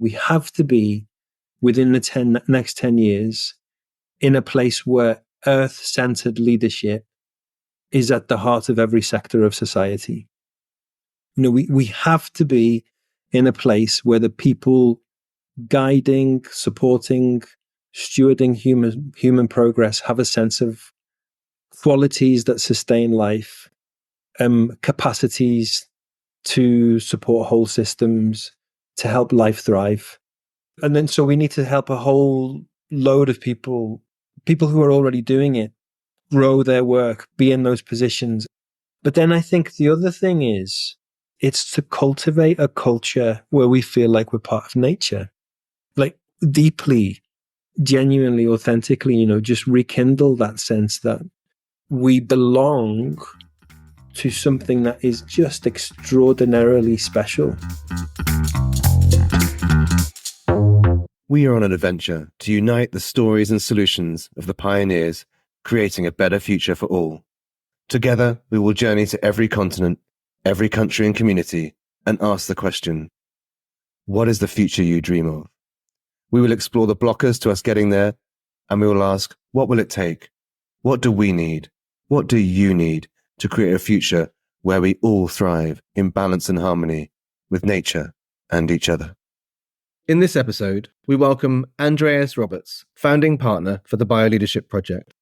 We have to be within the next 10 years in a place where earth-centered leadership is at the heart of every sector of society. We have to be in a place where the people guiding, supporting, stewarding human progress have a sense of qualities that sustain life, capacities to support whole systems, to help life thrive. And then so we need to help a whole load of people who are already doing it, grow their work, be in those positions. But then I think the other thing is, it's to cultivate a culture where we feel like we're part of nature, like deeply, genuinely, authentically, just rekindle that sense that we belong to something that is just extraordinarily special. We are on an adventure to unite the stories and solutions of the pioneers, creating a better future for all. Together, we will journey to every continent, every country and community, and ask the question, what is the future you dream of? We will explore the blockers to us getting there, and we will ask, what will it take? What do we need? What do you need to create a future where we all thrive in balance and harmony with nature and each other? In this episode, we welcome Andreas Roberts, founding partner for the BioLeadership Project,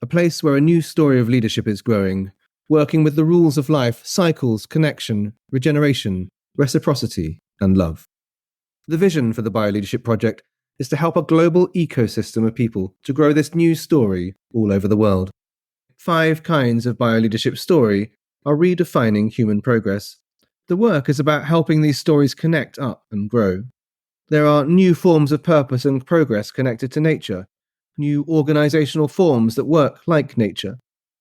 a place where a new story of leadership is growing, working with the rules of life, cycles, connection, regeneration, reciprocity, and love. The vision for the BioLeadership Project is to help a global ecosystem of people to grow this new story all over the world. 5 kinds of BioLeadership story are redefining human progress. The work is about helping these stories connect up and grow. There are new forms of purpose and progress connected to nature, new organisational forms that work like nature,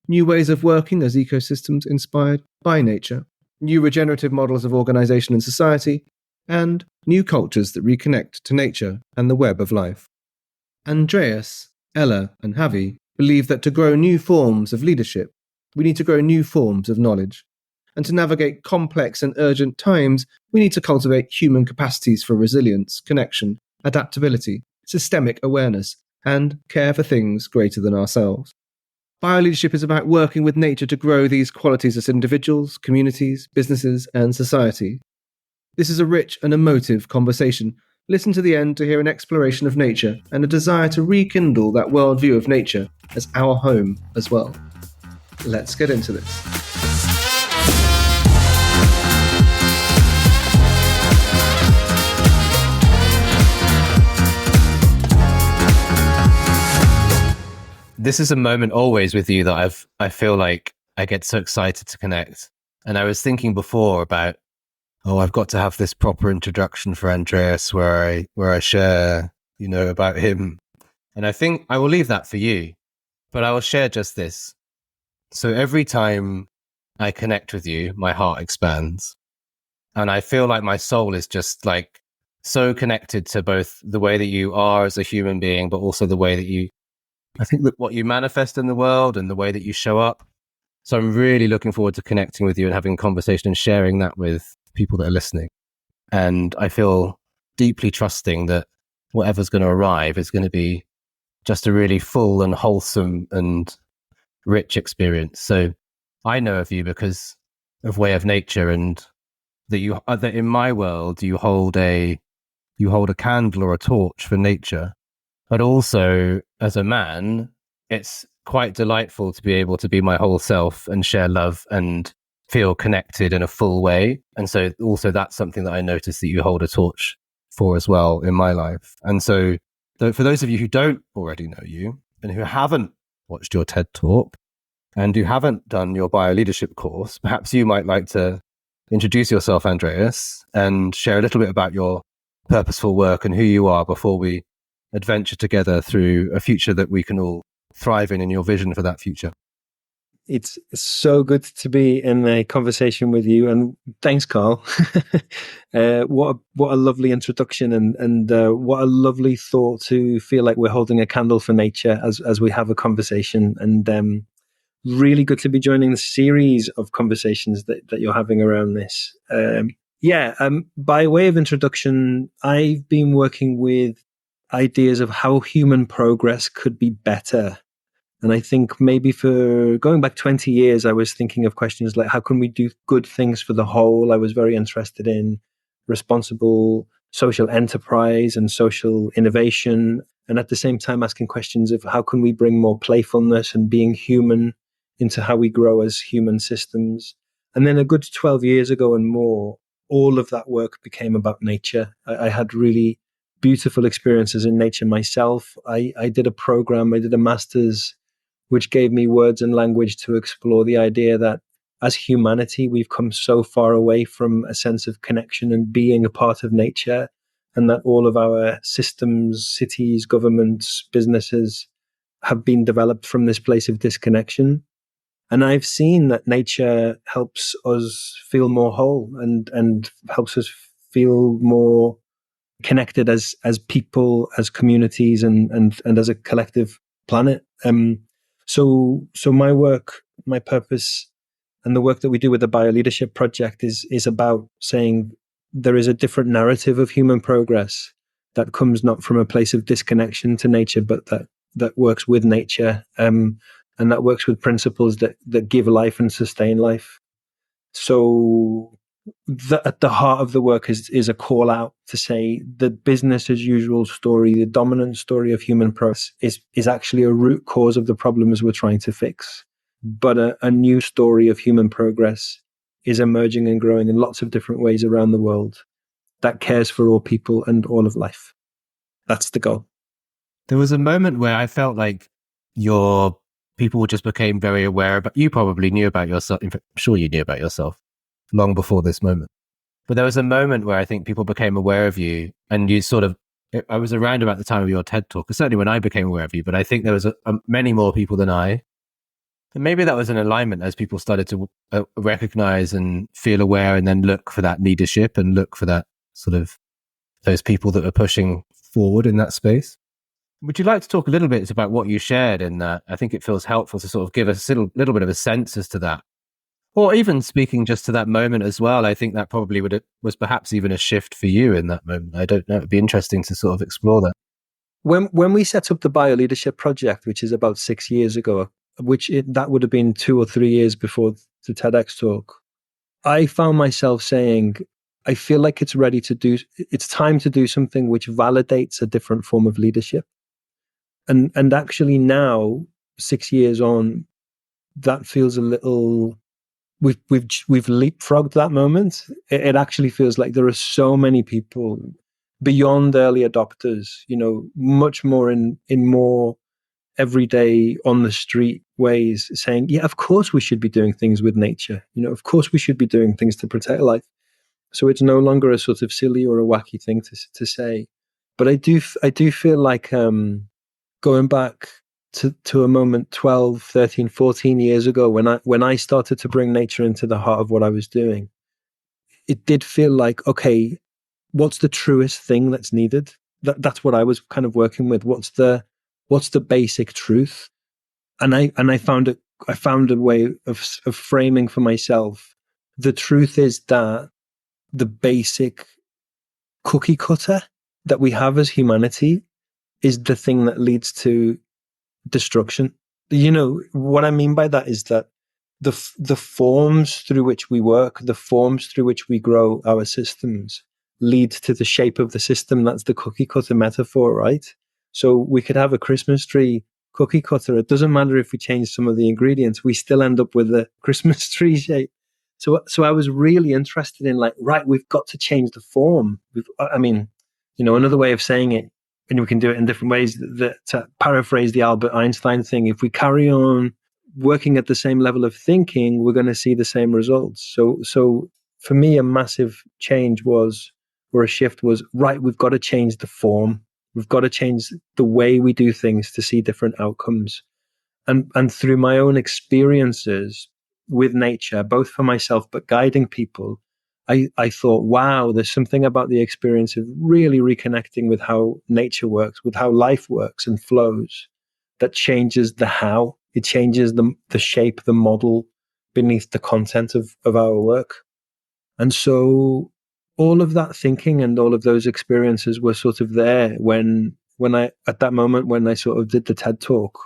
new ways of working as ecosystems inspired by nature, new regenerative models of organisation and society, and new cultures that reconnect to nature and the web of life. Andreas, Ella, and Javi believe that to grow new forms of leadership, we need to grow new forms of knowledge. And to navigate complex and urgent times, we need to cultivate human capacities for resilience, connection, adaptability, systemic awareness, and care for things greater than ourselves. BioLeadership is about working with nature to grow these qualities as individuals, communities, businesses, and society. This is a rich and emotive conversation. Listen to the end to hear an exploration of nature and a desire to rekindle that worldview of nature as our home as well. Let's get into this. This is a moment always with you that I feel like I get so excited to connect. And I was thinking before about, I've got to have this proper introduction for Andreas where I share, about him. And I think I will leave that for you, but I will share just this. So every time I connect with you, my heart expands. And I feel like my soul is just like so connected to both the way that you are as a human being, but also the way that I think that what you manifest in the world and the way that you show up. So I'm really looking forward to connecting with you and having a conversation and sharing that with people that are listening. And I feel deeply trusting that whatever's going to arrive is going to be just a really full and wholesome and rich experience. So I know of you because of Way of Nature, and that in my world you hold a candle or a torch for nature. But also, as a man, it's quite delightful to be able to be my whole self and share love and feel connected in a full way. And so also that's something that I notice that you hold a torch for as well in my life. And so for those of you who don't already know you and who haven't watched your TED Talk and who haven't done your BioLeadership course, perhaps you might like to introduce yourself, Andreas, and share a little bit about your purposeful work and who you are before we adventure together through a future that we can all thrive in your vision for that future. It's so good to be in a conversation with you, and thanks, Carl. What a lovely introduction, and what a lovely thought to feel like we're holding a candle for nature as we have a conversation, and really good to be joining the series of conversations that you're having around this. Yeah, by way of introduction, I've been working with ideas of how human progress could be better. And I think maybe for going back 20 years, I was thinking of questions like how can we do good things for the whole? I was very interested in responsible social enterprise and social innovation. And at the same time, asking questions of how can we bring more playfulness and being human into how we grow as human systems. And then a good 12 years ago and more, all of that work became about nature. I had really beautiful experiences in nature myself. I did a program, I did a master's which gave me words and language to explore the idea that as humanity, we've come so far away from a sense of connection and being a part of nature, and that all of our systems, cities, governments, businesses have been developed from this place of disconnection. And I've seen that nature helps us feel more whole and helps us feel more connected as people, as communities, and as a collective planet. So my work, my purpose, and the work that we do with the Bioleadership Project is about saying there is a different narrative of human progress that comes not from a place of disconnection to nature, but that works with nature, and that works with principles that give life and sustain life. So at the heart of the work is a call out to say the business as usual story, the dominant story of human progress is actually a root cause of the problems we're trying to fix. But a new story of human progress is emerging and growing in lots of different ways around the world that cares for all people and all of life. That's the goal. There was a moment where I felt like your people just became very aware about, you probably knew about yourself. In fact, I'm sure you knew about yourself long before this moment. But there was a moment where I think people became aware of you and you sort of, I was around about the time of your TED talk, certainly when I became aware of you, but I think there was many more people than I. And maybe that was an alignment as people started to recognize and feel aware and then look for that leadership and look for that sort of those people that were pushing forward in that space. Would you like to talk a little bit about what you shared in that? I think it feels helpful to sort of give us a little bit of a sense as to that. Or even speaking just to that moment as well, I think that probably was perhaps even a shift for you in that moment. I don't know. It'd be interesting to sort of explore that. When we set up the Bioleadership Project, which is about 6 years ago, that would have been 2 or 3 years before the TEDx talk, I found myself saying, I feel like it's time to do something which validates a different form of leadership. And actually now, 6 years on, that feels a little, we've leapfrogged that moment. It actually feels like there are so many people beyond early adopters, much more in more everyday on the street ways saying, yeah, of course we should be doing things with nature. Of course we should be doing things to protect life. So it's no longer a sort of silly or a wacky thing to say. But I do feel like going back to a moment 12, 13, 14 years ago when I started to bring nature into the heart of what I was doing, it did feel like, okay, what's the truest thing that's needed? That's what I was kind of working with. What's the basic truth? And I found a way of framing for myself. The truth is that the basic cookie cutter that we have as humanity is the thing that leads to destruction. What I mean by that is that the forms through which we work, the forms through which we grow our systems lead to the shape of the system. That's the cookie cutter metaphor, right? So we could have a Christmas tree cookie cutter. It doesn't matter if we change some of the ingredients, we still end up with a Christmas tree shape. So I was really interested in right, we've got to change the form. Another way of saying it, and we can do it in different ways, to paraphrase the Albert Einstein thing, if we carry on working at the same level of thinking, we're going to see the same results. So for me, a massive change or a shift was, right, we've got to change the form. We've got to change the way we do things to see different outcomes. And through my own experiences with nature, both for myself, but guiding people, I thought, wow, there's something about the experience of really reconnecting with how nature works, with how life works and flows, that changes the how. It changes the shape, the model beneath the content of our work. And so all of that thinking and all of those experiences were sort of there when I, at that moment when I sort of did the TED talk.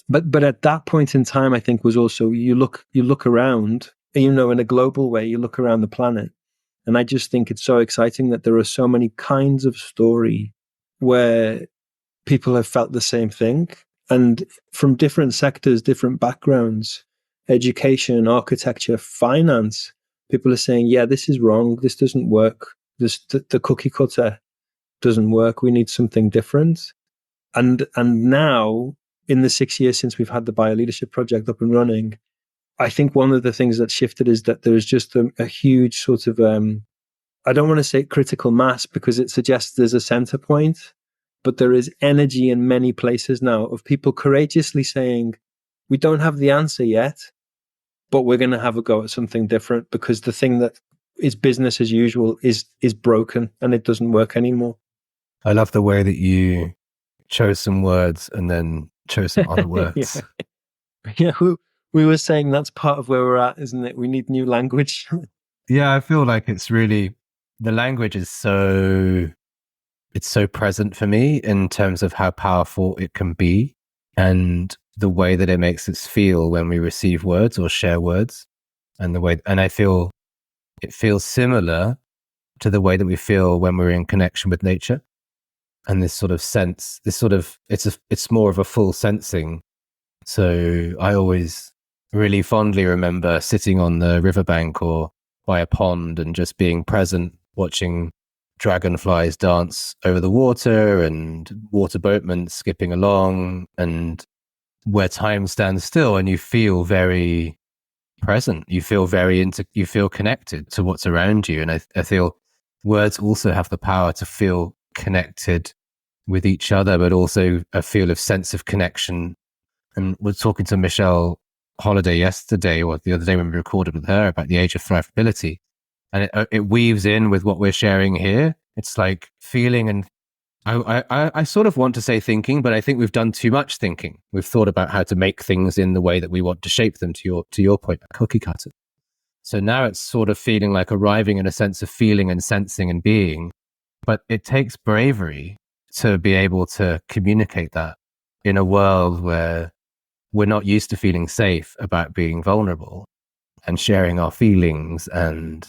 But at that point in time, I think was also you look around, in a global way, you look around the planet, and I just think it's so exciting that there are so many kinds of story where people have felt the same thing, and from different sectors, different backgrounds, education, architecture, finance, people are saying, yeah, this is wrong, this doesn't work, the cookie cutter doesn't work, we need something different. And now, in the 6 years since we've had the Bioleadership Project up and running, I think one of the things that shifted is that there's just a huge sort of, I don't want to say critical mass because it suggests there's a center point, but there is energy in many places now of people courageously saying, we don't have the answer yet, but we're going to have a go at something different because the thing that is business as usual is broken and it doesn't work anymore. I love the way that you chose some words and then chose some other words. Yeah, we were saying that's part of where we're at, isn't it? We need new language. Yeah, I feel like it's really, the language is it's so present for me in terms of how powerful it can be and the way that it makes us feel when we receive words or share words, and I feel it feels similar to the way that we feel when we're in connection with nature. And this sort of sense, it's more of a full sensing. So I always really fondly remember sitting on the riverbank or by a pond and just being present, watching dragonflies dance over the water and water boatmen skipping along, and where time stands still and you feel very present, you feel you feel connected to what's around you. And I feel words also have the power to feel connected with each other, but also a feel of sense of connection. And we're talking to Michelle Holiday yesterday or the other day when we recorded with her about the age of thrivability. And it weaves in with what we're sharing here. It's like feeling, and I sort of want to say thinking, but I think we've done too much thinking. We've thought about how to make things in the way that we want to shape them, to your point, cookie cutter. So now it's sort of feeling like arriving in a sense of feeling and sensing and being. But it takes bravery to be able to communicate that in a world where we're not used to feeling safe about being vulnerable and sharing our feelings. And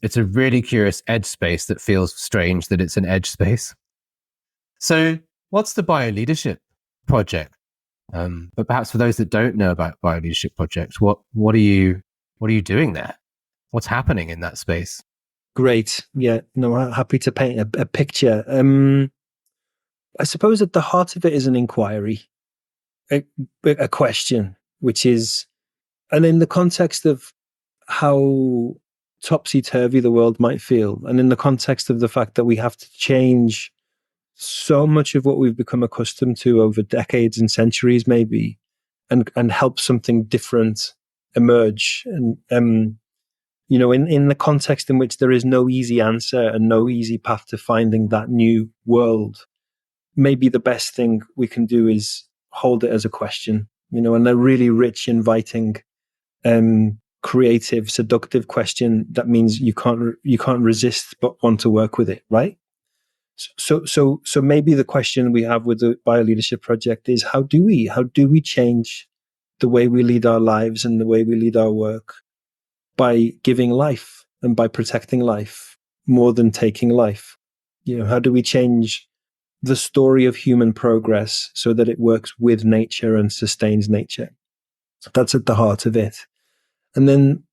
it's a really curious edge space that feels strange that it's an edge space. So what's the Bioleadership Project? But perhaps for those that don't know about Bioleadership Project, what are you doing there? What's happening in that space? Great. Yeah, no, I'm happy to paint a picture. I suppose at the heart of it is an inquiry, a question, which is, and in the context of how topsy-turvy the world might feel, and in the context of the fact that we have to change so much of what we've become accustomed to over decades and centuries, maybe, and help something different emerge. And in the context in which there is no easy answer and no easy path to finding that new world, maybe the best thing we can do is hold it as a question, and a really rich, inviting, creative, seductive question that means you can't resist but want to work with it, right? So maybe the question we have with the Bioleadership Project is how do we change the way we lead our lives and the way we lead our work by giving life and by protecting life more than taking life? How do we change the story of human progress so that it works with nature and sustains nature? That's at the heart of it. And then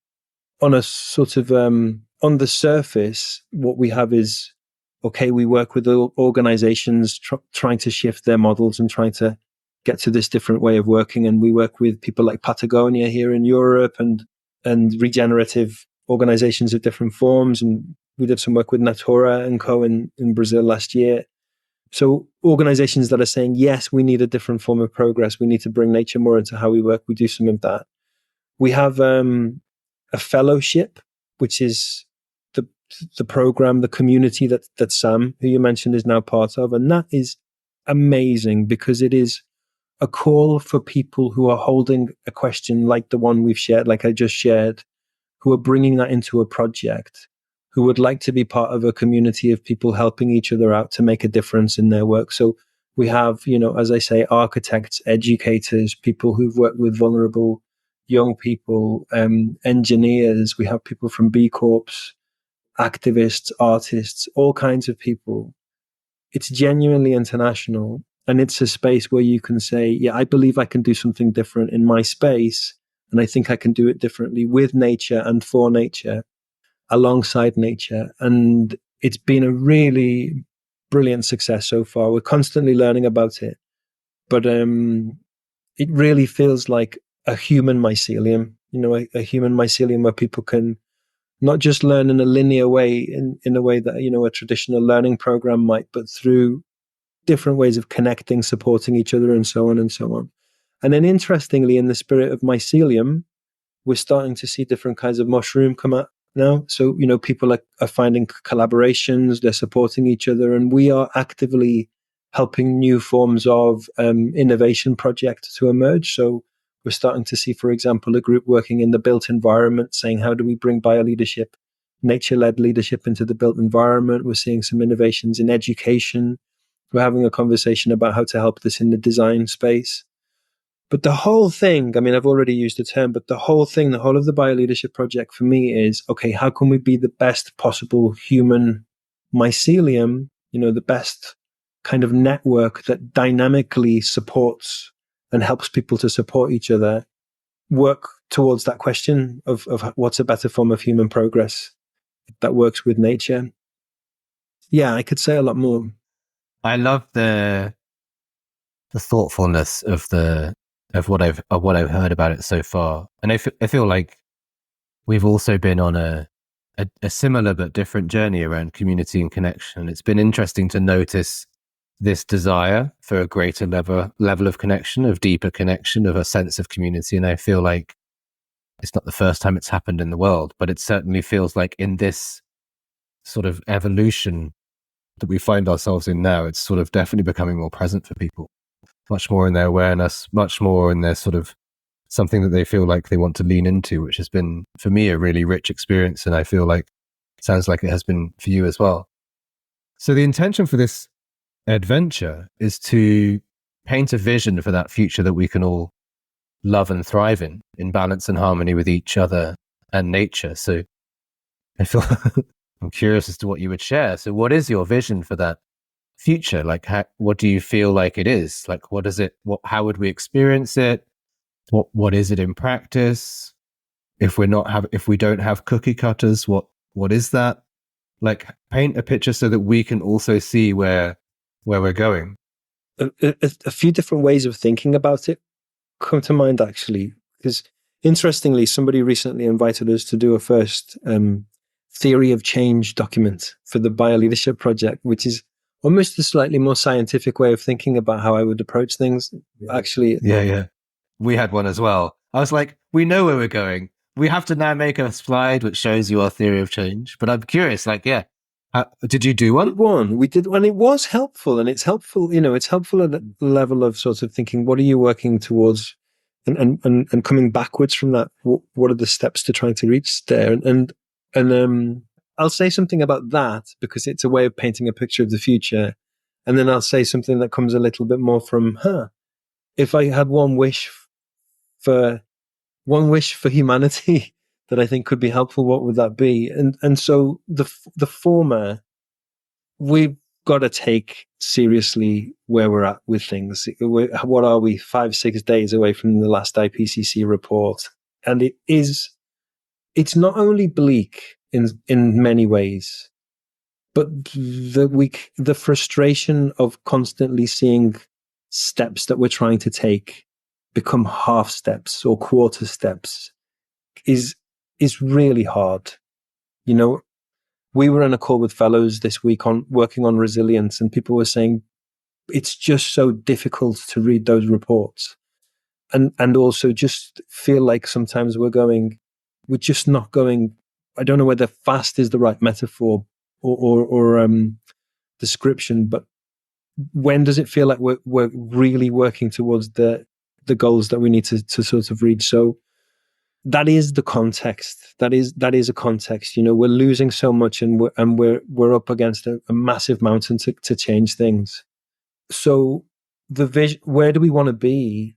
on a sort of, on the surface, what we have is, okay, we work with organizations trying to shift their models and trying to get to this different way of working. And we work with people like Patagonia here in Europe and regenerative organizations of different forms. And we did some work with Natura and Co. in Brazil last year. So organizations that are saying, yes, we need a different form of progress. We need to bring nature more into how we work. We do some of that. We have a fellowship, which is the program, the community that Sam, who you mentioned, is now part of. And that is amazing because it is a call for people who are holding a question like the one we've shared, like I just shared, who are bringing that into a project, who would like to be part of a community of people helping each other out to make a difference in their work. So we have, as I say, architects, educators, people who've worked with vulnerable young people, engineers. We have people from B Corps, activists, artists, all kinds of people. It's genuinely international. And it's a space where you can say, yeah, I believe I can do something different in my space. And I think I can do it differently with nature and for nature, alongside nature. And it's been a really brilliant success so far. We're constantly learning about it. But it really feels like a human mycelium, a human mycelium where people can not just learn in a linear way, in a way that, a traditional learning program might, but through different ways of connecting, supporting each other, and so on and so on. And then interestingly, in the spirit of mycelium, we're starting to see different kinds of mushroom come out now. So, people are finding collaborations, they're supporting each other, and we are actively helping new forms of innovation projects to emerge. So we're starting to see, for example, a group working in the built environment saying, how do we bring bio-leadership, nature-led leadership into the built environment? We're seeing some innovations in education. We're having a conversation about how to help this in the design space. But the whole thing, I mean, I've already used the term, but the whole of the bioleadership project for me is, okay, how can we be the best possible human mycelium, the best kind of network that dynamically supports and helps people to support each other, work towards that question of what's a better form of human progress that works with nature. Yeah, I could say a lot more. I love the thoughtfulness of what I've heard about it so far, and I feel like we've also been on a similar but different journey around community and connection. It's been interesting to notice this desire for a greater level of connection, of deeper connection, of a sense of community, and I feel like it's not the first time it's happened in the world, but it certainly feels like in this sort of evolution that we find ourselves in now, it's sort of definitely becoming more present for people, much more in their awareness, much more in their sort of something that they feel like they want to lean into, which has been, for me, a really rich experience. And I feel like it sounds like it has been for you as well. So the intention for this adventure is to paint a vision for that future that we can all love and thrive in balance and harmony with each other and nature. So I feel I'm curious as to what you would share. So what is your vision for that future? Like, what do you feel like it is? Like, what is it? How would we experience it? What is it in practice? If we don't have cookie cutters, what is that? Like, paint a picture so that we can also see where we're going. A few different ways of thinking about it come to mind, actually, because interestingly, somebody recently invited us to do a first theory of change document for the Bioleadership Project, which is almost a slightly more scientific way of thinking about how I would approach things. Actually, yeah, we had one as well. I was like, we know where we're going. We have to now make a slide which shows you our theory of change. But I'm curious, like, yeah, did you do one? We did one. It was helpful, and it's helpful. It's helpful at the level of sort of thinking, what are you working towards, and coming backwards from that. What are the steps to trying to reach there? And I'll say something about that because it's a way of painting a picture of the future, and then I'll say something that comes a little bit more from, if I had one wish for humanity that I think could be helpful, what would that be? And so the former, we've got to take seriously where we're at with things. What are we, 5-6 days away from the last IPCC report? And it's not only bleak in many ways, but the frustration of constantly seeing steps that we're trying to take become half steps or quarter steps is really hard. We were in a call with fellows this week on working on resilience, and people were saying it's just so difficult to read those reports, and also just feel like sometimes we're just not going. I don't know whether fast is the right metaphor or description, but when does it feel like we're really working towards the goals that we need to sort of reach? So that is the context. That is a context. We're losing so much, and we're up against a massive mountain to change things. So the vision, where do we want to be?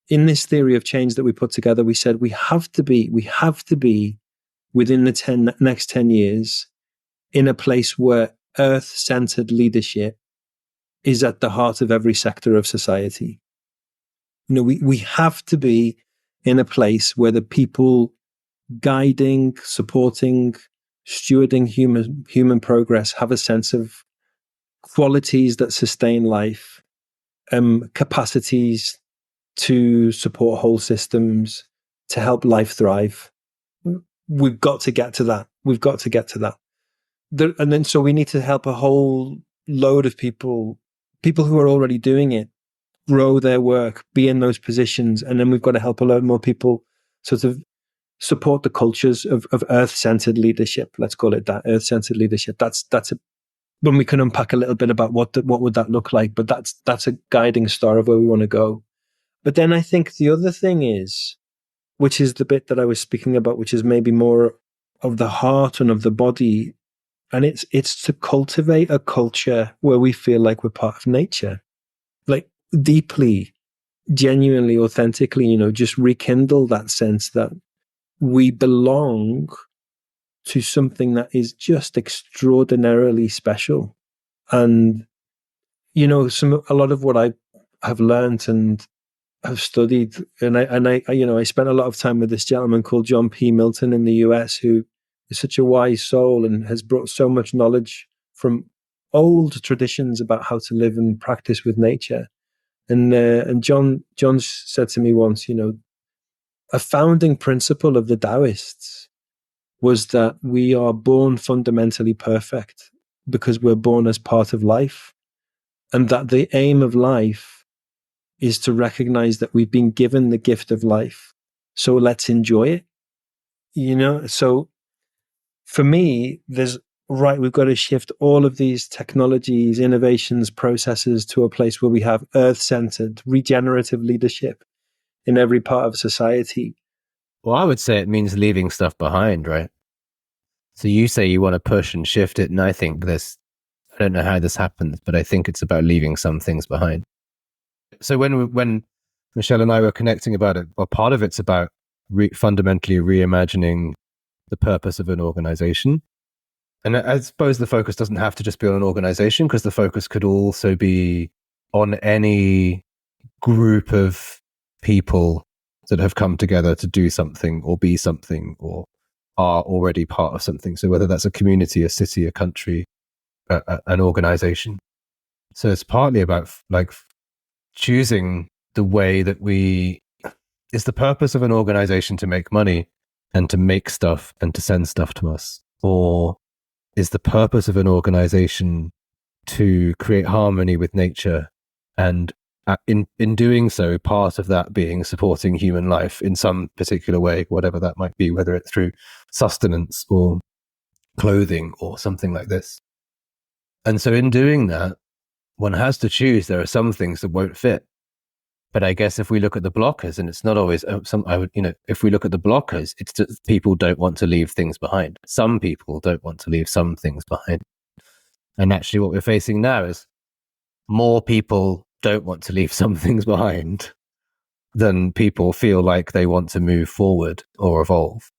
In this theory of change that we put together, we said we have to be within the next 10 years in a place where earth-centered leadership is at the heart of every sector of society. We have to be in a place where the people guiding, supporting, stewarding human progress have a sense of qualities that sustain life, capacities to support whole systems, to help life thrive. We've got to get to that. And then so we need to help a whole load of people who are already doing it, grow their work, be in those positions. And then we've got to help a lot more people sort of support the cultures of earth-centered leadership. Let's call it that, earth-centered leadership. That's when we can unpack a little bit about what would that look like. But that's a guiding star of where we want to go. But then I think the other thing is, which is the bit that I was speaking about, which is maybe more of the heart and of the body, and it's to cultivate a culture where we feel like we're part of nature, like deeply, genuinely, authentically, just rekindle that sense that we belong to something that is just extraordinarily special. And, a lot of what I have learned and have studied, and I spent a lot of time with this gentleman called John P. Milton in the US, who is such a wise soul and has brought so much knowledge from old traditions about how to live and practice with nature. And John said to me once, a founding principle of the Taoists was that we are born fundamentally perfect because we're born as part of life, and that the aim of life is to recognize that we've been given the gift of life. So let's enjoy it. So for me, we've got to shift all of these technologies, innovations, processes to a place where we have earth-centered, regenerative leadership in every part of society. Well, I would say it means leaving stuff behind, right? So you say you want to push and shift it, and I think I don't know how this happens, but I think it's about leaving some things behind. So when Michelle and I were connecting about it, well, part of it's about fundamentally reimagining the purpose of an organization. And I suppose the focus doesn't have to just be on an organization, because the focus could also be on any group of people that have come together to do something or be something or are already part of something. So whether that's a community, a city, a country, an organization. So it's partly about like choosing the way that is the purpose of an organization to make money and to make stuff and to send stuff to us? Or is the purpose of an organization to create harmony with nature, and in doing so, part of that being supporting human life in some particular way, whatever that might be, whether it's through sustenance or clothing or something like this. And so in doing that, one has to choose. There are some things that won't fit. But I guess if we look at the blockers, and it's not always if we look at the blockers, it's just people don't want to leave things behind. Some people don't want to leave some things behind. And actually what we're facing now is more people don't want to leave some things behind than people feel like they want to move forward or evolve.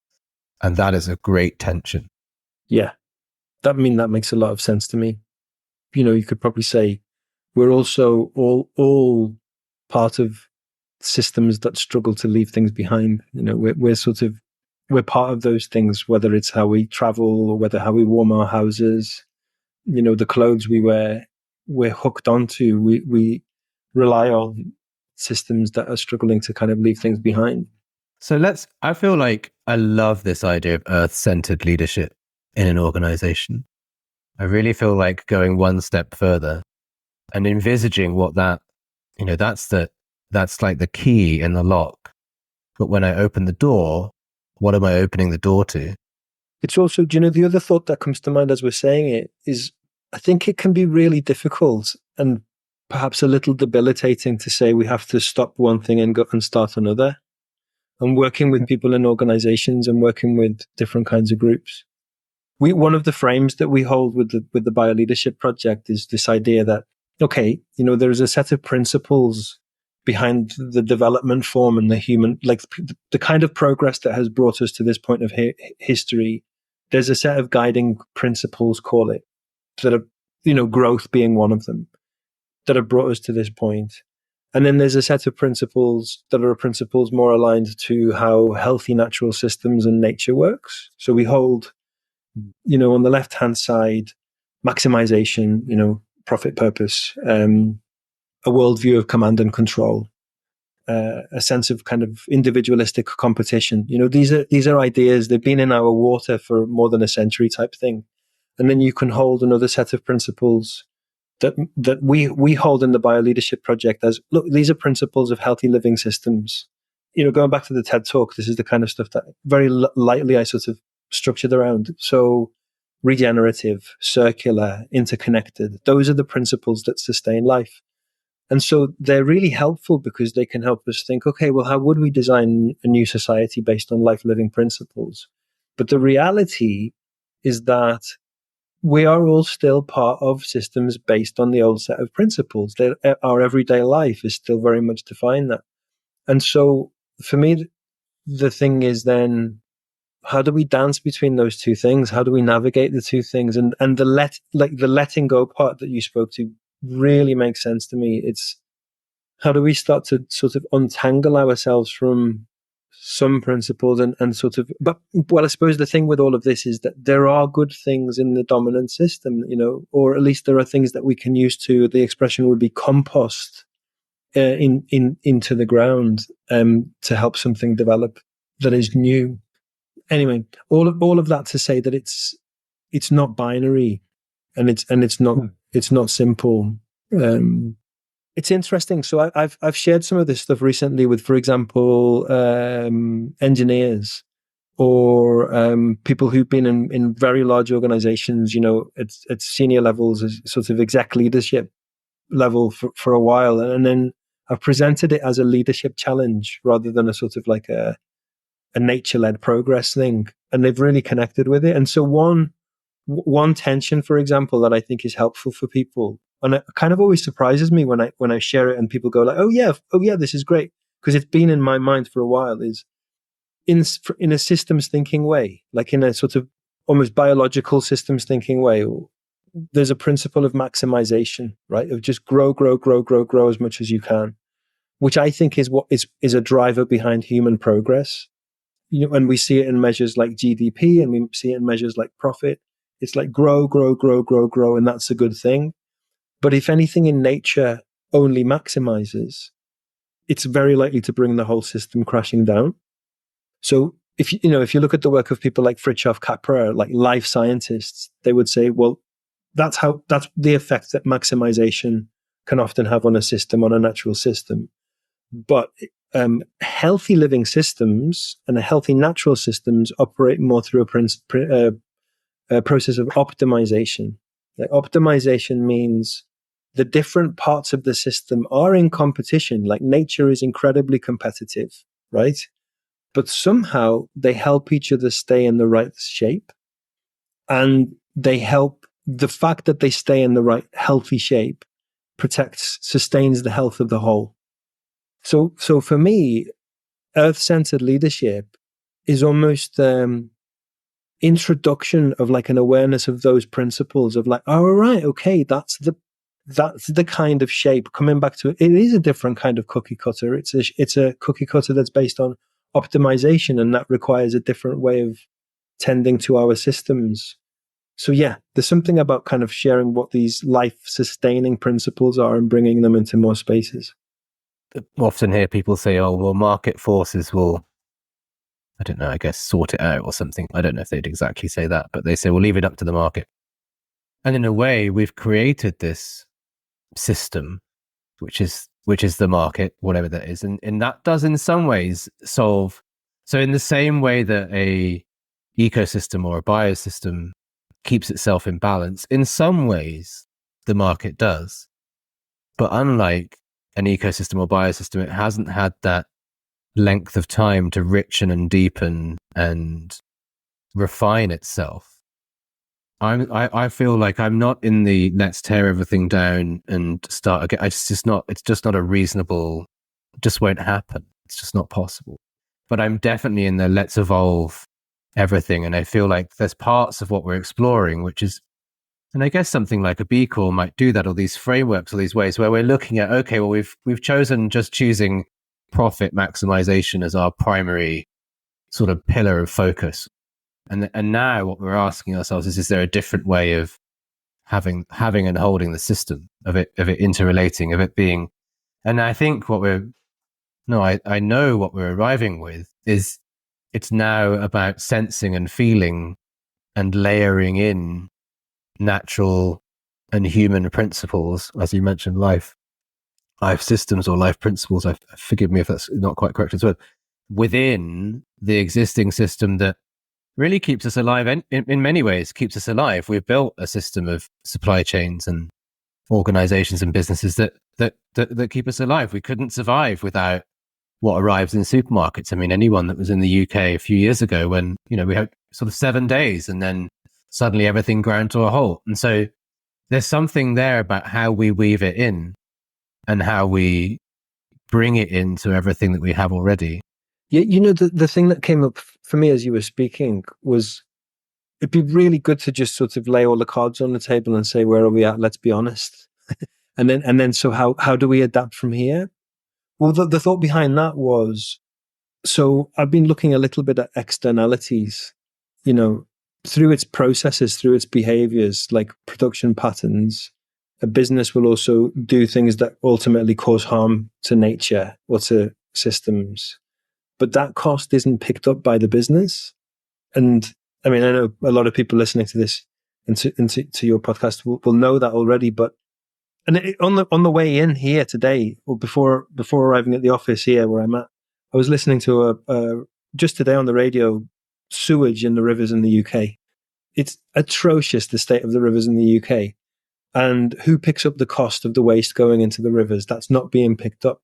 And that is a great tension. Yeah. That makes a lot of sense to me. You could probably say we're also all part of systems that struggle to leave things behind. We're part of those things, whether it's how we travel or how we warm our houses, the clothes we wear, we're hooked onto. We rely on systems that are struggling to kind of leave things behind. So I feel like I love this idea of earth-centered leadership in an organization. I really feel like going one step further and envisaging what that's like the key in the lock. But when I open the door, what am I opening the door to? It's also, the other thought that comes to mind as we're saying it is, I think it can be really difficult and perhaps a little debilitating to say we have to stop one thing and go and start another. and working with people in organizations and working with different kinds of groups. One of the frames that we hold with the Bioleadership Project is this idea that, okay, there's a set of principles behind the development form and the human, like the kind of progress that has brought us to this point of history. There's a set of guiding principles, call it, that are, growth being one of them, that have brought us to this point. And then there's a set of principles that are principles more aligned to how healthy natural systems and nature works. So we hold, on the left-hand side, maximization, profit purpose, a worldview of command and control, a sense of kind of individualistic competition. These are ideas. They've been in our water for more than a century type thing. And then you can hold another set of principles that we hold in the Bioleadership Project as, look, these are principles of healthy living systems. Going back to the TED Talk, this is the kind of stuff that very lightly I sort of structured around. So regenerative, circular, interconnected, those are the principles that sustain life. And so they're really helpful because they can help us think, okay, well, how would we design a new society based on life living principles? But the reality is that we are all still part of systems based on the old set of principles. Our everyday life is still very much defined that. And so for me, the thing is then, how do we dance between those two things? How do we navigate the two things? And the letting go part that you spoke to really makes sense to me. It's how do we start to sort of untangle ourselves from some principles and sort of, but well, I suppose the thing with all of this is that there are good things in the dominant system, or at least there are things that we can use to, the expression would be compost into the ground to help something develop that is new. Anyway, all of that to say that it's not binary, and it's not simple. It's interesting. So I've shared some of this stuff recently with, for example, engineers or people who've been in very large organizations, at senior levels, as sort of exec leadership level for a while, and then I've presented it as a leadership challenge rather than a sort of like a nature-led progress thing, and they've really connected with it. And so one tension, for example, that I think is helpful for people, and it kind of always surprises me when I share it and people go like, oh yeah, this is great, because it's been in my mind for a while, is in a systems thinking way, like in a sort of almost biological systems thinking way. There's a principle of maximization, right? Of just grow as much as you can, which I think is what is a driver behind human progress. And we see it in measures like GDP, and we see it in measures like profit. It's like grow, and that's a good thing. But if anything in nature only maximizes, it's very likely to bring the whole system crashing down. So if you look at the work of people like Fritjof Capra, like life scientists, they would say, well, that's the effect that maximization can often have on a system, on a natural system. But healthy living systems and healthy natural systems operate more through a process of optimization. Like, optimization means the different parts of the system are in competition. Like, nature is incredibly competitive, right? But somehow they help each other stay in the right shape, and they help, the fact that they stay in the right healthy shape sustains the health of the whole. So for me, earth-centered leadership is almost introduction of like an awareness of those principles of like, oh, right, okay, that's the kind of shape. Coming back to it, it is a different kind of cookie cutter. It's a cookie cutter that's based on optimization, and that requires a different way of tending to our systems. So yeah, there's something about kind of sharing what these life-sustaining principles are and bringing them into more spaces. Often hear people say, oh, well, market forces will, I don't know, I guess sort it out or something. I don't know if they'd exactly say that, but they say, we'll leave it up to the market. And in a way, we've created this system, which is the market, whatever that is. And that does in some ways solve. So in the same way that a ecosystem or a biosystem keeps itself in balance, in some ways, the market does. But unlike an ecosystem or biosystem, it hasn't had that length of time to richen and deepen and refine itself. I feel like I'm not in the let's tear everything down and start again. It's just not a reasonable, just won't happen. It's just not possible. But I'm definitely in the let's evolve everything. And I feel like there's parts of what we're exploring, which is, and I guess something like a B Corps might do that, or these frameworks or these ways where we're looking at, okay, well, we've choosing profit maximization as our primary sort of pillar of focus. And now what we're asking ourselves is there a different way of having and holding the system, of it interrelating, of it being, and I think I know what we're arriving with is it's now about sensing and feeling and layering in natural and human principles, as you mentioned, life systems or life principles. Forgive me if that's not quite correct as well, within the existing system that really keeps us alive, and in many ways keeps us alive. We've built a system of supply chains and organizations and businesses that keep us alive. We couldn't survive without what arrives in supermarkets. I mean, anyone that was in the UK a few years ago when, we had sort of 7 days and then suddenly everything ground to a halt. And so there's something there about how we weave it in and how we bring it into everything that we have already. Yeah, the thing that came up for me as you were speaking was it'd be really good to just sort of lay all the cards on the table and say, where are we at? Let's be honest. and then so how do we adapt from here? Well, the thought behind that was, so I've been looking a little bit at externalities, through its processes, through its behaviors, like production patterns. A business will also do things that ultimately cause harm to nature or to systems. But that cost isn't picked up by the business. And I mean, I know a lot of people listening to this and to your podcast will know that already. But on the way in here today, or before arriving at the office here where I'm at, I was listening to just today on the radio, sewage in the rivers in the UK. It's atrocious, the state of the rivers in the UK. And who picks up the cost of the waste going into the rivers? That's not being picked up.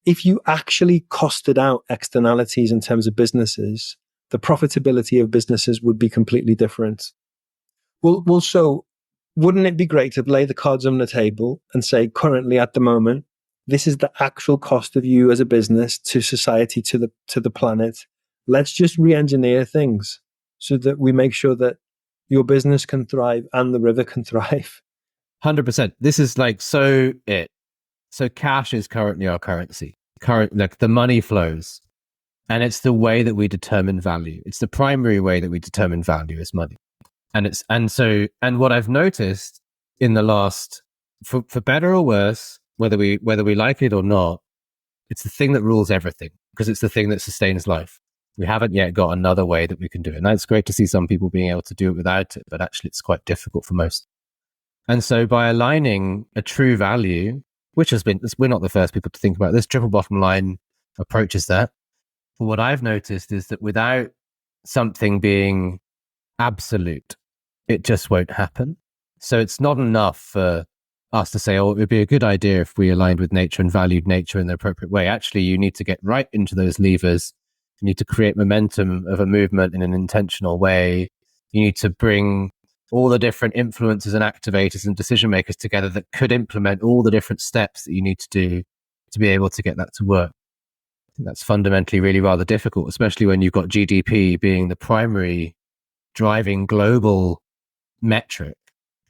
If you actually costed out externalities in terms of businesses, the profitability of businesses would be completely different. Well, so wouldn't it be great to lay the cards on the table and say, currently at the moment, this is the actual cost of you as a business to society, to the planet. Let's just re-engineer things so that we make sure that your business can thrive and the river can thrive. 100%. This is like so cash is currently our currency. Like the money flows, and it's the way that we determine value. It's the primary way that we determine value is money. And what I've noticed in the last, for better or worse, whether we like it or not, it's the thing that rules everything because it's the thing that sustains life. We haven't yet got another way that we can do it. And it's great to see some people being able to do it without it, but actually it's quite difficult for most. And so by aligning a true value, which we're not the first people to think about this, triple bottom line approaches that. But what I've noticed is that without something being absolute, it just won't happen. So it's not enough for us to say, oh, it would be a good idea if we aligned with nature and valued nature in the appropriate way. Actually, you need to get right into those levers. You need to create momentum of a movement in an intentional way. You need to bring all the different influencers and activators and decision makers together that could implement all the different steps that you need to do to be able to get that to work. I think that's fundamentally really rather difficult, especially when you've got GDP being the primary driving global metric.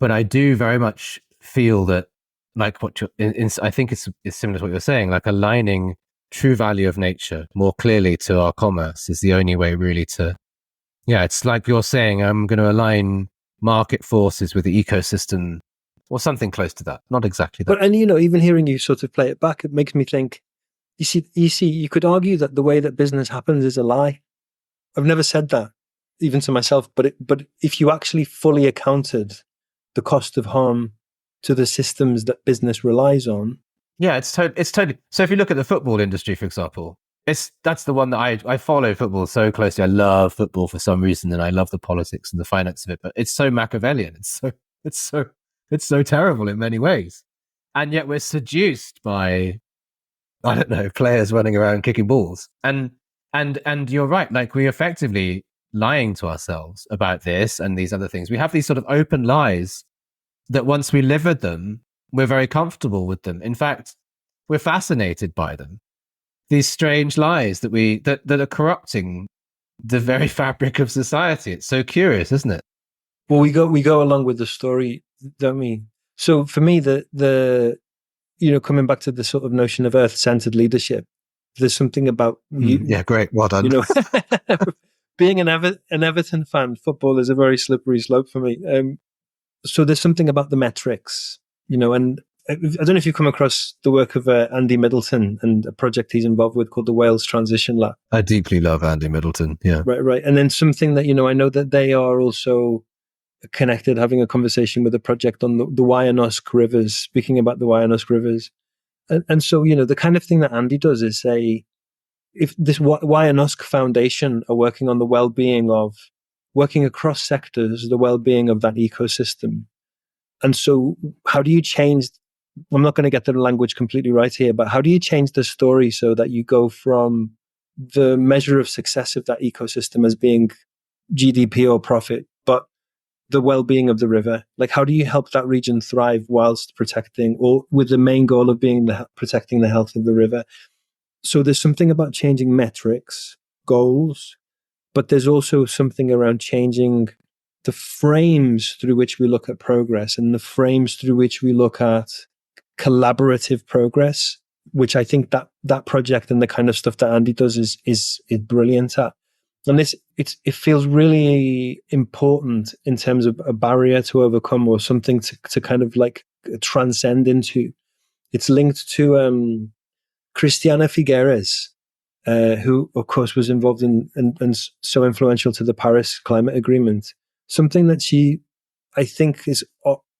But I do very much feel that, like what I think it's similar to what you're saying, like aligning true value of nature more clearly to our commerce is the only way really to, it's like you're saying, I'm going to align market forces with the ecosystem or something close to that. Not exactly that. But, and even hearing you sort of play it back, it makes me think, you see, you could argue that the way that business happens is a lie. I've never said that, even to myself, but if you actually fully accounted the cost of harm to the systems that business relies on. Yeah, it's totally. So if you look at the football industry, for example, that's the one that I follow football so closely. I love football for some reason, and I love the politics and the finance of it. But it's so Machiavellian. It's so terrible in many ways, and yet we're seduced by I don't know, players running around kicking balls. And you're right, like we're effectively lying to ourselves about this and these other things. We have these sort of open lies that once we live with them, we're very comfortable with them. In fact, we're fascinated by them. These strange lies that are corrupting the very fabric of society. It's so curious, isn't it? Well, we go along with the story, don't we? So for me, the coming back to the sort of notion of earth-centered leadership, there's something about Yeah, great. Well done. you know, being an Everton fan, football is a very slippery slope for me. So there's something about the metrics, and I don't know if you've come across the work of Andy Middleton and a project he's involved with called the Wales Transition Lab. I deeply love Andy Middleton. Yeah. Right. And then something that, I know that they are also connected, having a conversation with a project on the Wyanosk rivers, speaking about the Wyanosk rivers. And so, the kind of thing that Andy does is say, if this Wyanosk Foundation are working on the well-being of, working across sectors, the well-being of that ecosystem. And so how do you change, I'm not going to get the language completely right here, but how do you change the story so that you go from the measure of success of that ecosystem as being GDP or profit, but the well-being of the river? Like, how do you help that region thrive whilst protecting, or with the main goal of being protecting the health of the river? So there's something about changing metrics, goals, but there's also something around changing the frames through which we look at progress and the frames through which we look at collaborative progress, which I think that project and the kind of stuff that Andy does is brilliant at. And it feels really important in terms of a barrier to overcome or something to kind of like transcend into. It's linked to Christiana Figueres, who of course was involved in and so influential to the Paris Climate Agreement. Something that she, I think,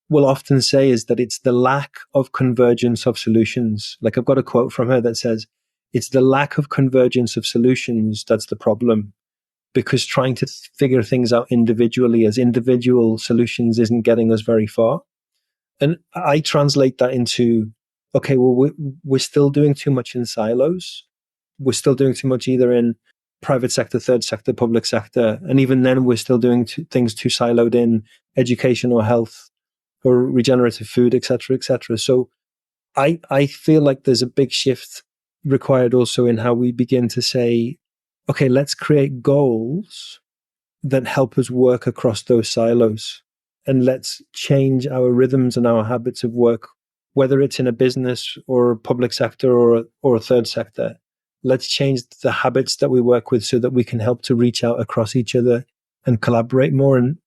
will often say is that it's the lack of convergence of solutions. Like, I've got a quote from her that says, "It's the lack of convergence of solutions that's the problem, because trying to figure things out individually as individual solutions isn't getting us very far." And I translate that into, okay, well, we're still doing too much in silos. We're still doing too much either in private sector, third sector, public sector. And even then, we're still doing things too siloed in education or health or regenerative food, et cetera, et cetera. So I feel like there's a big shift required also in how we begin to say, okay, let's create goals that help us work across those silos. And let's change our rhythms and our habits of work, whether it's in a business or a public sector or a third sector. Let's change the habits that we work with so that we can help to reach out across each other and collaborate more. And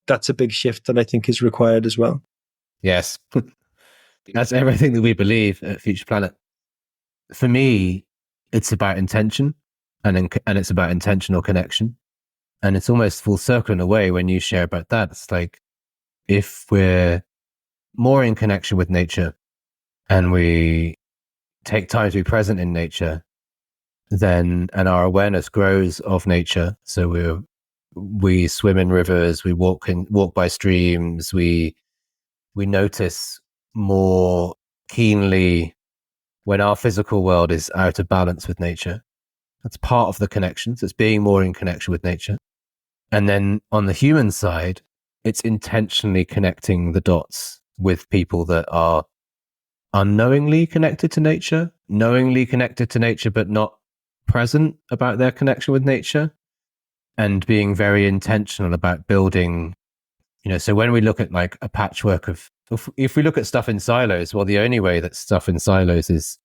that's a big shift that I think is required as well. Yes. That's everything that we believe at Future Planet. For me, it's about intention and it's about intentional connection. And it's almost full circle in a way when you share about that. It's like, if we're more in connection with nature and we take time to be present in nature, then, and our awareness grows of nature. So we swim in rivers, we walk by streams, we notice more keenly when our physical world is out of balance with nature. That's part of the connections. It's being more in connection with nature. And then on the human side, it's intentionally connecting the dots with people that are unknowingly connected to nature, knowingly connected to nature, but not present about their connection with nature, and being very intentional about building, so when we look at like a patchwork of, if we look at stuff in silos, well, the only way that stuff in silos is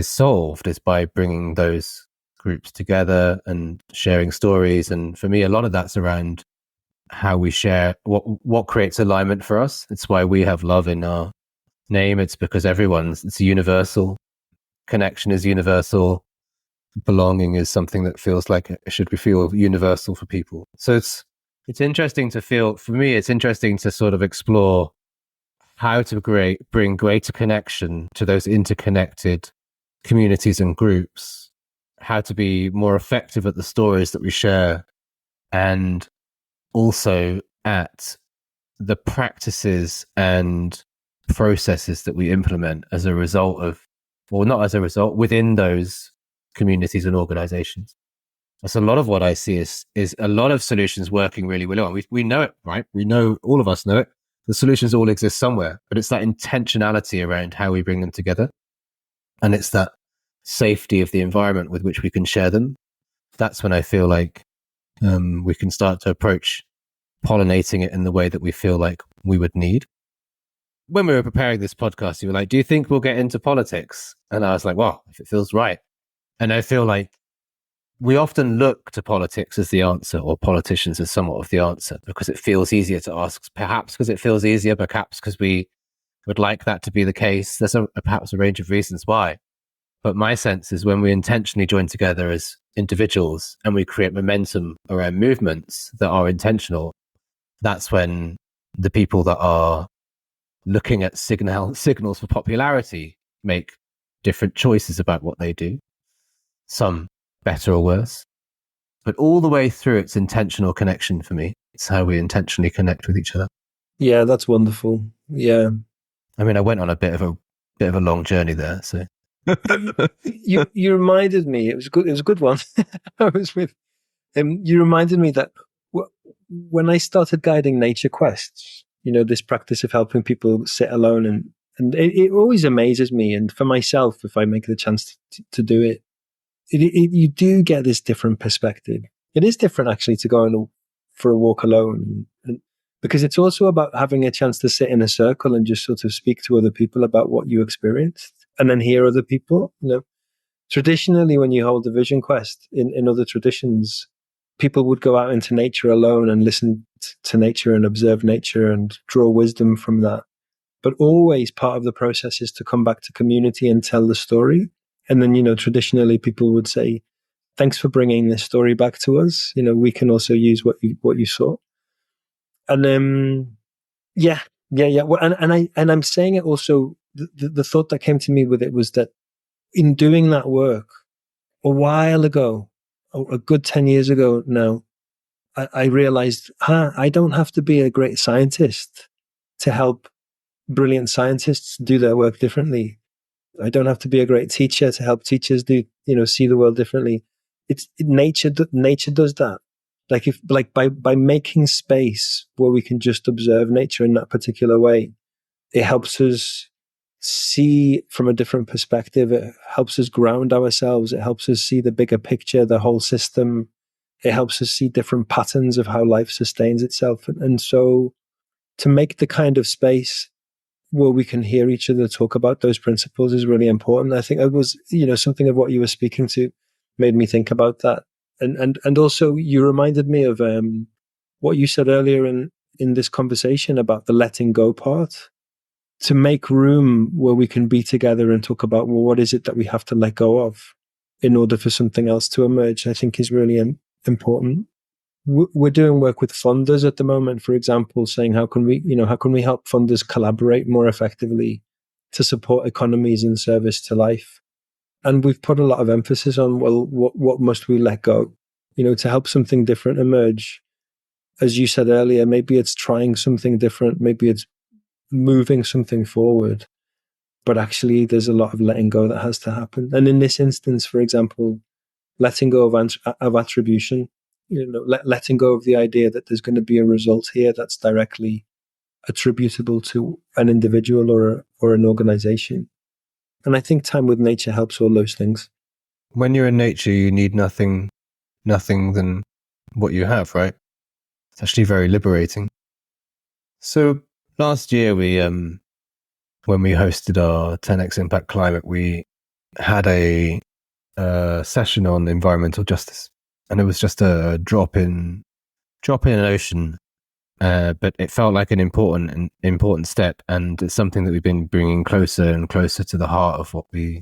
solved is by bringing those groups together and sharing stories. And for me, a lot of that's around how we share what creates alignment for us. It's why we have love in our name. It's because it's universal. Connection is universal. Belonging is something that feels like it should feel universal for people. So it's interesting to feel, for me, it's interesting to sort of explore how to bring greater connection to those interconnected communities and groups, how to be more effective at the stories that we share, and also at the practices and processes that we implement as a result of or not as a result, within those communities and organizations. That's a lot of what I see is a lot of solutions working really well. We know it, right? We know, all of us know it. The solutions all exist somewhere, but it's that intentionality around how we bring them together. And it's that safety of the environment with which we can share them. That's when I feel like we can start to approach pollinating it in the way that we feel like we would need. When we were preparing this podcast, you were like, do you think we'll get into politics? And I was like, well, if it feels right. And I feel like we often look to politics as the answer, or politicians as somewhat of the answer, because it feels easier to ask, perhaps because it feels easier, perhaps because we would like that to be the case. There's perhaps a range of reasons why. But my sense is when we intentionally join together as individuals and we create momentum around movements that are intentional, that's when the people that are looking at signals for popularity make different choices about what they do. Some better or worse. But all the way through, it's intentional connection for me. It's how we intentionally connect with each other. Yeah, that's wonderful. Yeah. I mean, I went on a bit of a long journey there. So you reminded me. It was good. It was a good one. I was with. You reminded me that when I started guiding nature quests, this practice of helping people sit alone, and it always amazes me. And for myself, if I make the chance to do it, you do get this different perspective. It is different actually to go for a walk alone, and because it's also about having a chance to sit in a circle and just sort of speak to other people about what you experienced, and then hear other people. Traditionally, when you hold a vision quest in other traditions, people would go out into nature alone and listen to nature and observe nature and draw wisdom from that. But always part of the process is to come back to community and tell the story. And then, traditionally people would say, thanks for bringing this story back to us. We can also use what you saw. And yeah. Well, and I'm saying it also, the thought that came to me with it was that in doing that work a while ago, a good 10 years ago now, I realized, I don't have to be a great scientist to help brilliant scientists do their work differently. I don't have to be a great teacher to help teachers see the world differently. Nature does that. By making space where we can just observe nature in that particular way, it helps us see from a different perspective. It helps us ground ourselves. It helps us see the bigger picture, the whole system. It helps us see different patterns of how life sustains itself. And so to make the kind of space where we can hear each other talk about those principles is really important. I think it was, something of what you were speaking to made me think about that. And also you reminded me of what you said earlier in this conversation about the letting go part. To make room where we can be together and talk about, well, what is it that we have to let go of in order for something else to emerge, I think is really important. We're doing work with funders at the moment, for example, saying how can we help funders collaborate more effectively to support economies in service to life. And we've put a lot of emphasis on, well, what must we let go, to help something different emerge. As you said earlier, maybe it's trying something different, maybe it's moving something forward, but actually there's a lot of letting go that has to happen. And in this instance, for example, letting go of attribution, letting go of the idea that there's going to be a result here that's directly attributable to an individual or an organization. And I think time with nature helps all those things. When you're in nature, you need nothing than what you have, right? It's actually very liberating. So last year, when we hosted our 10x Impact Climate, we had a session on environmental justice, and it was just a drop in an ocean, but it felt like an important step, and it's something that we've been bringing closer and closer to the heart of what we've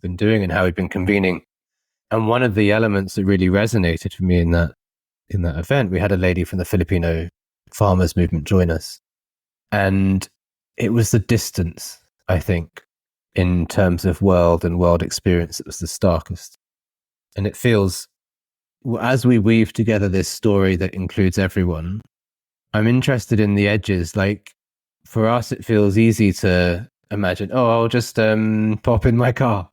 been doing and how we've been convening. And one of the elements that really resonated for me in that event, we had a lady from the Filipino farmers movement join us. And it was the distance, I think, in terms of world and world experience, that was the starkest. And it feels, as we weave together this story that includes everyone, I'm interested in the edges. Like, for us, it feels easy to imagine, I'll just pop in my car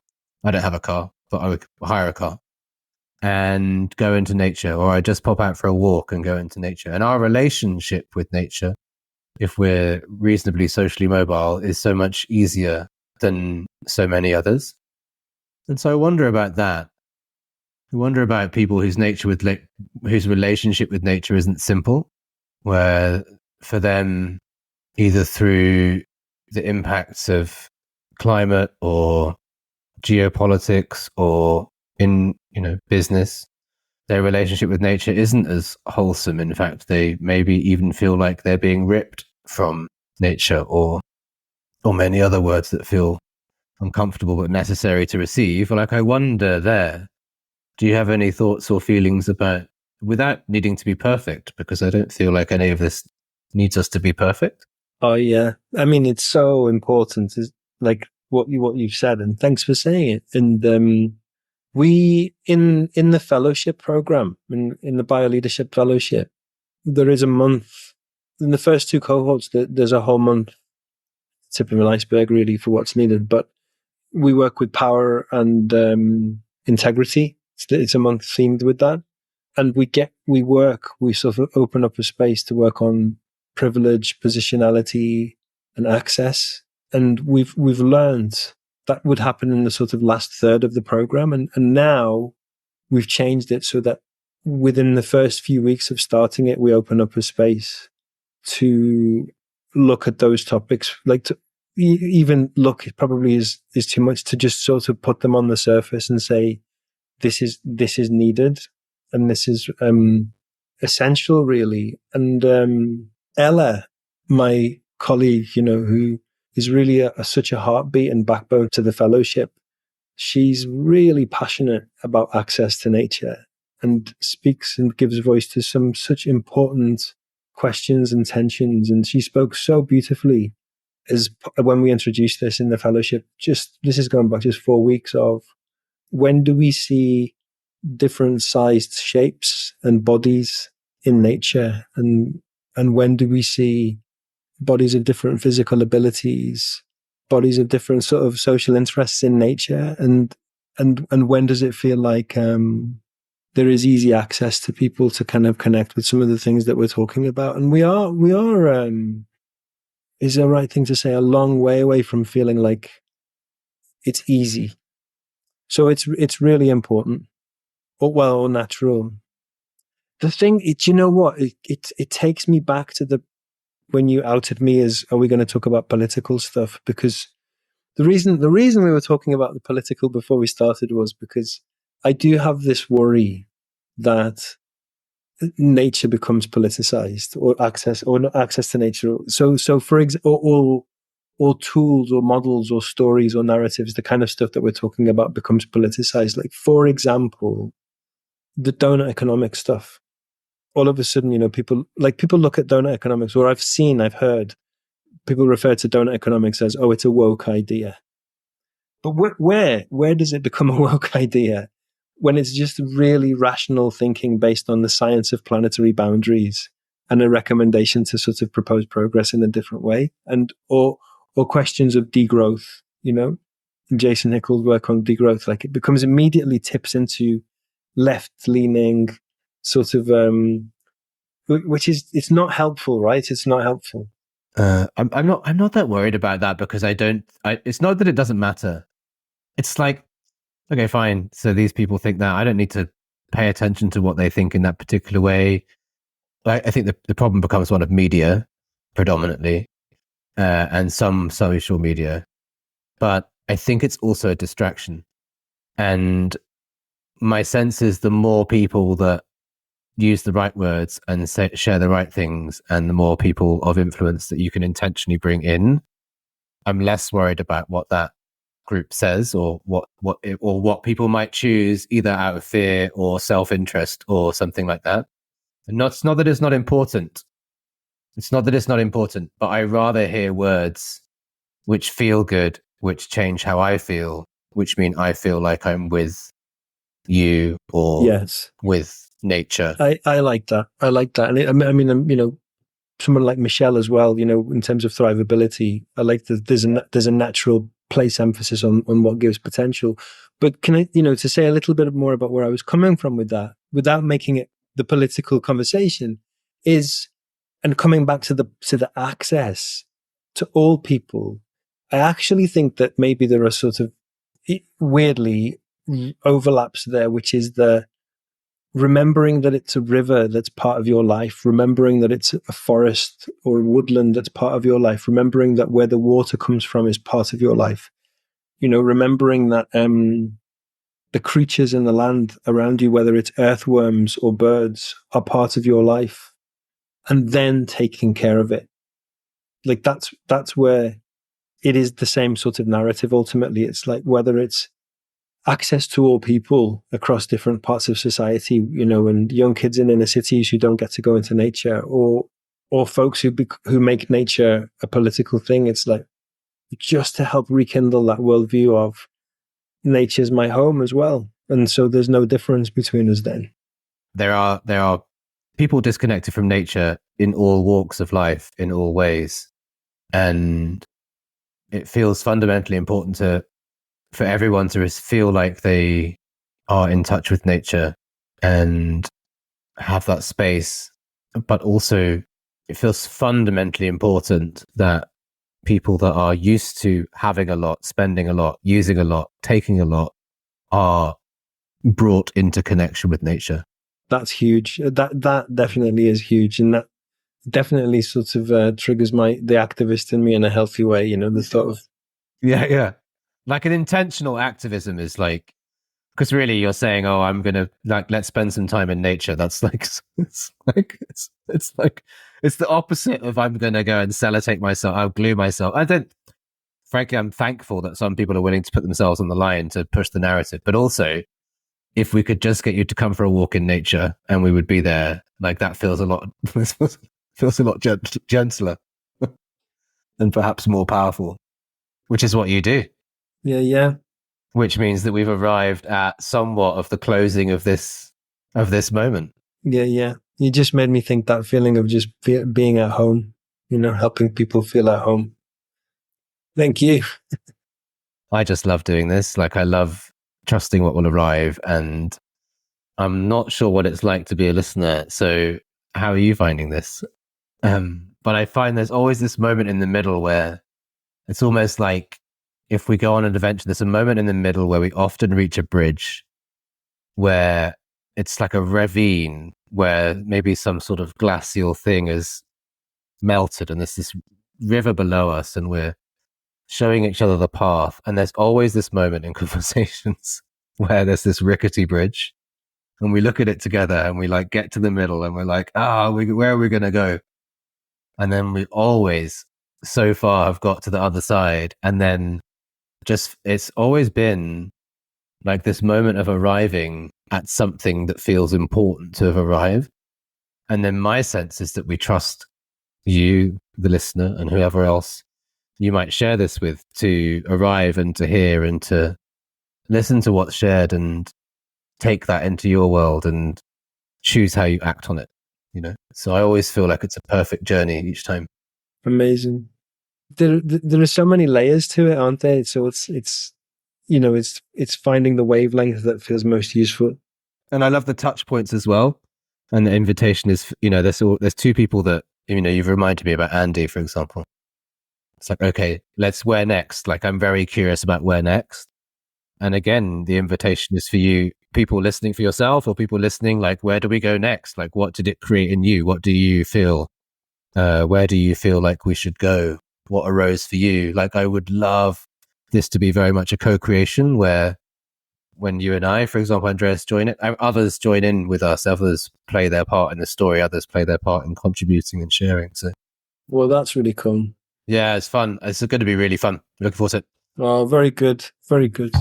I don't have a car, but I would hire a car and go into nature, or I just pop out for a walk and go into nature. And our relationship with nature, if we're reasonably socially mobile, is so much easier than so many others. And so I wonder about that. I wonder about people whose whose relationship with nature isn't simple, where for them, either through the impacts of climate or geopolitics or in business, their relationship with nature isn't as wholesome. In fact, they maybe even feel like they're being ripped from nature, or many other words that feel uncomfortable but necessary to receive. Like, I wonder there, do you have any thoughts or feelings about, without needing to be perfect, because I don't feel like any of this needs us to be perfect? Oh yeah, I mean, it's so important. Is like what you've said, and thanks for saying it. And we in the fellowship program, in the bioleadership fellowship, there is a month in the first two cohorts. There's a whole month, tip of an iceberg really, for what's needed. But we work with power and integrity. It's a month themed with that, and we sort of open up a space to work on privilege, positionality, and access. And we've learned that would happen in the sort of last third of the program, and now we've changed it so that within the first few weeks of starting it, we open up a space to look at those topics. Like, to even look, it probably is too much to just sort of put them on the surface and say, this is needed and this is essential, really. And Ella, my colleague, who is really such a heartbeat and backbone to the fellowship, she's really passionate about access to nature and speaks and gives voice to some such important questions and tensions. And she spoke so beautifully as when we introduced this in the fellowship. This is going back just 4 weeks of, when do we see different sized shapes and bodies in nature, and when do we see bodies of different physical abilities, bodies of different sort of social interests in nature, and when does it feel like there is easy access to people to kind of connect with some of the things that we're talking about. And we are is the right thing to say, a long way away from feeling like it's easy. So it's really important, or natural. The thing, you know what? It takes me back to when you outed me as, are we going to talk about political stuff? Because the reason we were talking about the political before we started was because I do have this worry that nature becomes politicized, or not access to nature. So for example, or tools or models or stories or narratives, the kind of stuff that we're talking about becomes politicized. Like, for example, the donut economic stuff. All of a sudden, people look at donut economics, or I've heard people refer to donut economics as, oh, it's a woke idea. But where does it become a woke idea when it's just really rational thinking based on the science of planetary boundaries and a recommendation to sort of propose progress in a different way, and or questions of degrowth, Jason Hickel's work on degrowth, like, it becomes immediately tips into left-leaning sort of, which is, it's not helpful, right? It's not helpful. I'm not that worried about that, because it's not that it doesn't matter. It's like, okay, fine. So these people think that. I don't need to pay attention to what they think in that particular way. I think the problem becomes one of media predominantly, and some social media. But I think it's also a distraction. And my sense is, the more people that use the right words and share the right things, and the more people of influence that you can intentionally bring in, I'm less worried about what that group says, or what people might choose, either out of fear or self-interest or something like that. And it's not that it's not important. It's not that it's not important, but I rather hear words which feel good, which change how I feel, which mean I feel like I'm with you, or Yes, with nature. I like that. I like that. And I mean, someone like Michelle as well, in terms of thrivability, I like that there's a natural place emphasis on what gives potential. But can I, to say a little bit more about where I was coming from with that, without making it the political conversation, is, and coming back to the access to all people, I actually think that maybe there are sort of weirdly overlaps there, which is the remembering that it's a river that's part of your life, remembering that it's a forest or a woodland that's part of your life, remembering that where the water comes from is part of your life, remembering that the creatures in the land around you, whether it's earthworms or birds, are part of your life, and then taking care of it. Like that's where it is the same sort of narrative. Ultimately, it's like whether it's access to all people across different parts of society, and young kids in inner cities who don't get to go into nature, or folks who make nature a political thing. It's like just to help rekindle that worldview of nature's my home as well, and so there's no difference between us then. There are people disconnected from nature in all walks of life, in all ways, and it feels fundamentally important for everyone to feel like they are in touch with nature and have that space. But also it feels fundamentally important that people that are used to having a lot, spending a lot, using a lot, taking a lot, are brought into connection with nature. That's huge. That definitely is huge. And that definitely sort of triggers the activist in me in a healthy way, the thought of... Yeah. Like an intentional activism is like, because really you're saying, oh, I'm going to let's spend some time in nature. That's like, it's the opposite of I'm going to go and sellotape myself. I'll glue myself. Frankly, I'm thankful that some people are willing to put themselves on the line to push the narrative. But also, if we could just get you to come for a walk in nature and we would be there, like that feels a lot gentler and perhaps more powerful, which is what you do. Yeah. Which means that we've arrived at somewhat of the closing of this moment. Yeah. You just made me think that feeling of just being at home, helping people feel at home. Thank you. I just love doing this. Like I love trusting what will arrive, and I'm not sure what it's like to be a listener. So how are you finding this? But I find there's always this moment in the middle where it's almost like if we go on an adventure, there's a moment in the middle where we often reach a bridge where it's like a ravine where maybe some sort of glacial thing is melted and there's this river below us and we're showing each other the path. And there's always this moment in conversations where there's this rickety bridge and we look at it together and we like get to the middle and we're like, where are we going to go? And then we always so far have got to the other side. And then it's always been like this moment of arriving at something that feels important to have arrived. And then my sense is that we trust you, the listener, and whoever else you might share this with to arrive and to hear and to listen to what's shared and take that into your world and choose how you act on it, So I always feel like it's a perfect journey each time. Amazing. There are so many layers to it, aren't there? So it's finding the wavelength that feels most useful. And I love the touch points as well. And the invitation is, there's two people that, you've reminded me about Andy, for example. It's like, okay, where next? Like, I'm very curious about where next. And again, the invitation is for you, people listening, for yourself or people listening, like, where do we go next? Like, what did it create in you? What do you feel? Where do you feel like we should go? What arose for you? Like, I would love this to be very much a co-creation where when you and I, for example, Andreas, join it, others join in with us, others play their part in the story, others play their part in contributing and sharing. So, well, that's really cool. Yeah, it's fun. It's going to be really fun. Looking forward to it. Oh, very good. Very good.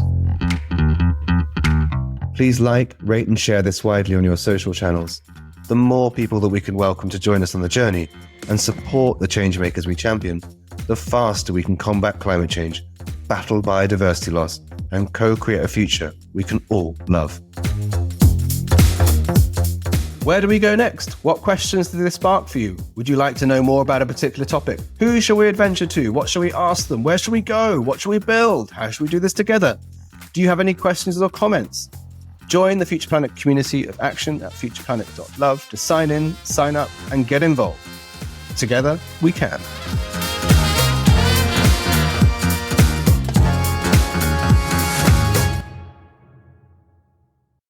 Please like, rate and share this widely on your social channels. The more people that we can welcome to join us on the journey and support the change makers we champion, the faster we can combat climate change, battle biodiversity loss, and co-create a future we can all love. Where do we go next? What questions did this spark for you? Would you like to know more about a particular topic? Who shall we adventure to? What shall we ask them? Where shall we go? What shall we build? How shall we do this together? Do you have any questions or comments? Join the Future Planet community of action at futureplanet.love to sign in, sign up, and get involved. Together, we can.